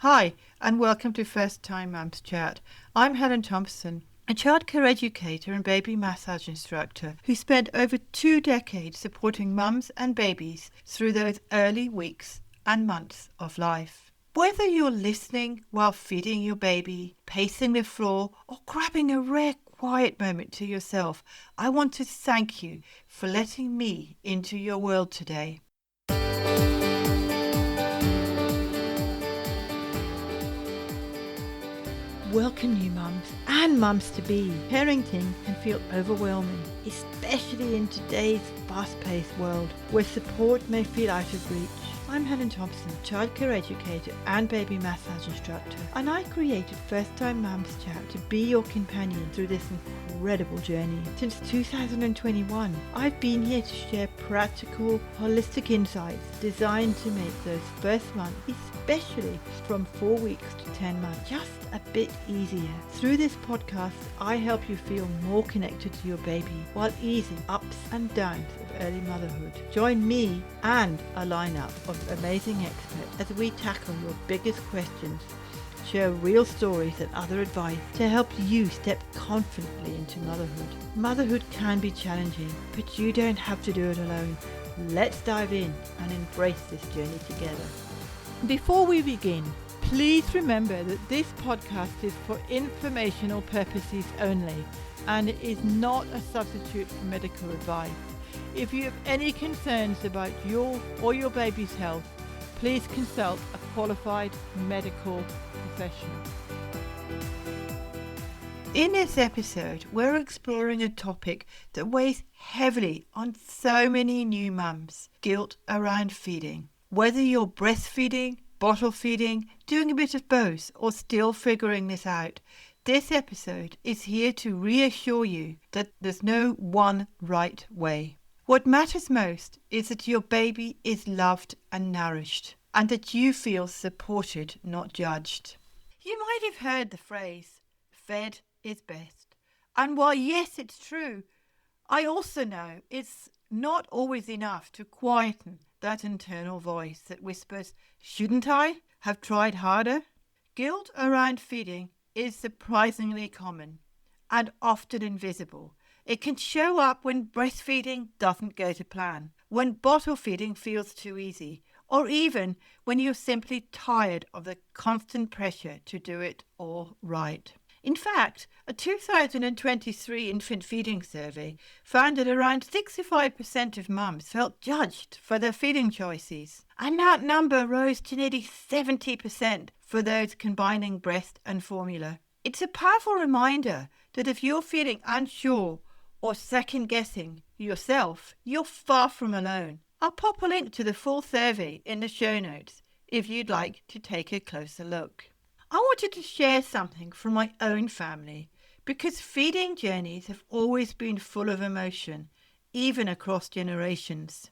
Hi, and welcome to First Time Mums Chat. I'm Helen Thompson, a childcare educator and baby massage instructor who spent over 2 decades supporting mums and babies through those early weeks and months of life. Whether you're listening while feeding your baby, pacing the floor, or grabbing a rare quiet moment to yourself, I want to thank you for letting me into your world today. Welcome new mums and mums-to-be. Parenting can feel overwhelming, especially in today's fast-paced world where support may feel out of reach. I'm Helen Thompson, childcare educator and baby massage instructor, and I created First Time Mums Chat to be your companion through this incredible journey. Since 2021, I've been here to share practical, holistic insights designed to make those first months, especially from 4 weeks to 10 months, just a bit easier. Through this podcast, I help you feel more connected to your baby while easing ups and downs of early motherhood. Join me and a lineup of amazing experts as we tackle your biggest questions, share real stories and other advice to help you step confidently into motherhood. Motherhood can be challenging, but you don't have to do it alone. Let's dive in and embrace this journey together. Before we begin, please remember that this podcast is for informational purposes only and it is not a substitute for medical advice. If you have any concerns about your or your baby's health, please consult a qualified medical professional. In this episode, we're exploring a topic that weighs heavily on so many new mums: guilt around feeding. Whether you're breastfeeding, bottle feeding, doing a bit of both, or still figuring this out, this episode is here to reassure you that there's no one right way. What matters most is that your baby is loved and nourished, and that you feel supported, not judged. You might have heard the phrase, fed is best. And while yes, it's true, I also know it's not always enough to quieten that internal voice that whispers, shouldn't I have tried harder? Guilt around feeding is surprisingly common and often invisible. It can show up when breastfeeding doesn't go to plan, when bottle feeding feels too easy, or even when you're simply tired of the constant pressure to do it all right. In fact, a 2023 infant feeding survey found that around 65% of mums felt judged for their feeding choices, and that number rose to nearly 70% for those combining breast and formula. It's a powerful reminder that if you're feeling unsure or second-guessing yourself, you're far from alone. I'll pop a link to the full survey in the show notes if you'd like to take a closer look. I wanted to share something from my own family because feeding journeys have always been full of emotion, even across generations.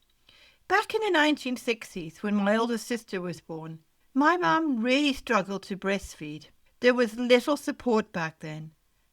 Back in the 1960s, when my older sister was born, my mum really struggled to breastfeed. There was little support back then,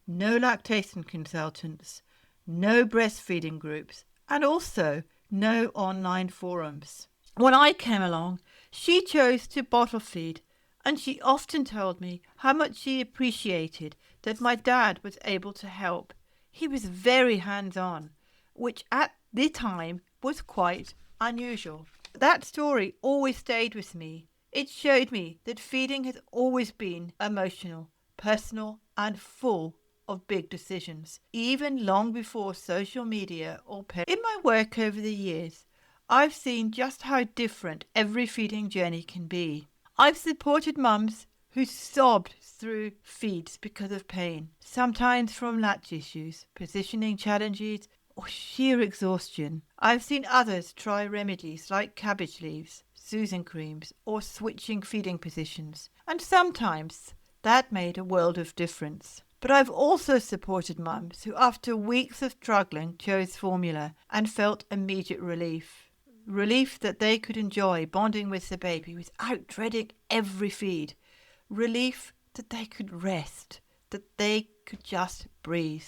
no lactation consultants, no breastfeeding groups, and also no online forums. When I came along, she chose to bottle feed, and she often told me how much she appreciated that my dad was able to help. He was very hands-on, which at the time was quite unusual. That story always stayed with me. It showed me that feeding has always been emotional, personal, and full of big decisions, even long before social media or In my work over the years, I've seen just how different every feeding journey can be. I've supported mums who sobbed through feeds because of pain, sometimes from latch issues, positioning challenges, or sheer exhaustion. I've seen others try remedies like cabbage leaves, soothing creams, or switching feeding positions, and sometimes that made a world of difference. But I've also supported mums who, after weeks of struggling, chose formula and felt immediate relief. Relief that they could enjoy bonding with the baby without dreading every feed. Relief that they could rest, that they could just breathe.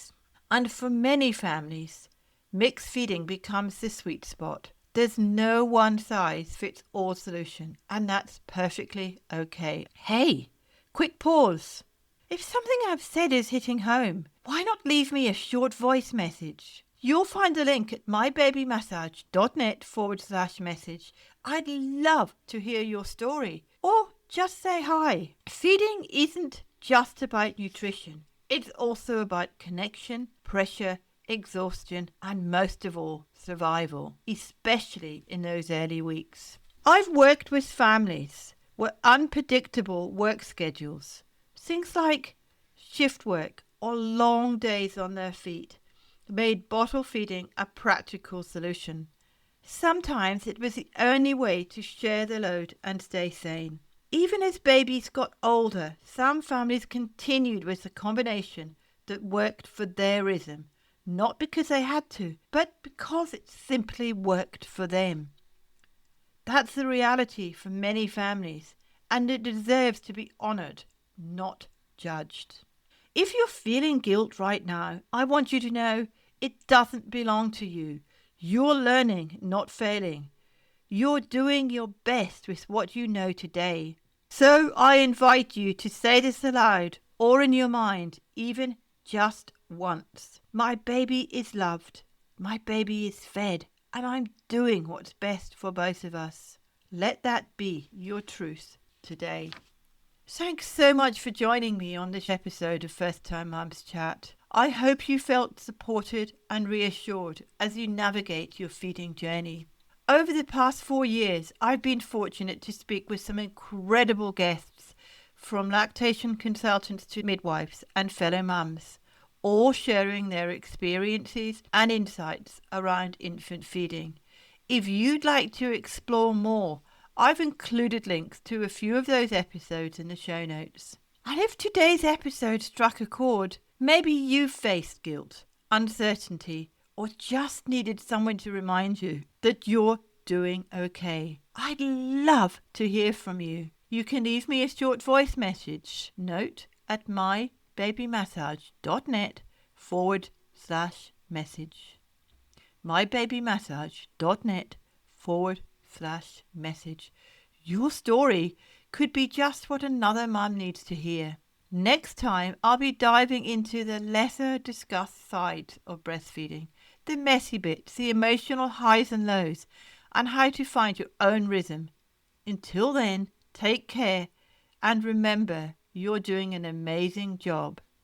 And for many families, mixed feeding becomes the sweet spot, There's no one size fits all solution, and that's perfectly okay. Hey, quick pause. If something I've said is hitting home, why not leave me a short voice message? You'll find the link at mybabymassage.net/message. I'd love to hear your story, or just say hi. Feeding isn't just about nutrition. It's also about connection, pressure, exhaustion, and most of all, survival, especially in those early weeks. I've worked with families with unpredictable work schedules, things like shift work or long days on their feet, made bottle feeding a practical solution. Sometimes it was the only way to share the load and stay sane. Even as babies got older, some families continued with a combination that worked for their rhythm, not because they had to, but because it simply worked for them. That's the reality for many families, and it deserves to be honored, not judged. If you're feeling guilt right now, I want you to know it doesn't belong to you. You're learning, not failing. You're doing your best with what you know today. So I invite you to say this aloud or in your mind, even just once. My baby is loved. My baby is fed. And I'm doing what's best for both of us. Let that be your truth today. Thanks so much for joining me on this episode of First Time Mums Chat. I hope you felt supported and reassured as you navigate your feeding journey. Over the past 4 years, I've been fortunate to speak with some incredible guests, from lactation consultants to midwives and fellow mums, all sharing their experiences and insights around infant feeding. If you'd like to explore more, I've included links to a few of those episodes in the show notes. And if today's episode struck a chord, maybe you've faced guilt, uncertainty, or just needed someone to remind you that you're doing okay. I'd love to hear from you. You can leave me a short voice message note at mybabymassage.net/message. mybabymassage.net/message. Your story could be just what another mum needs to hear. Next time, I'll be diving into the lesser discussed sides of breastfeeding, the messy bits, the emotional highs and lows, and how to find your own rhythm. Until then, take care and remember you're doing an amazing job.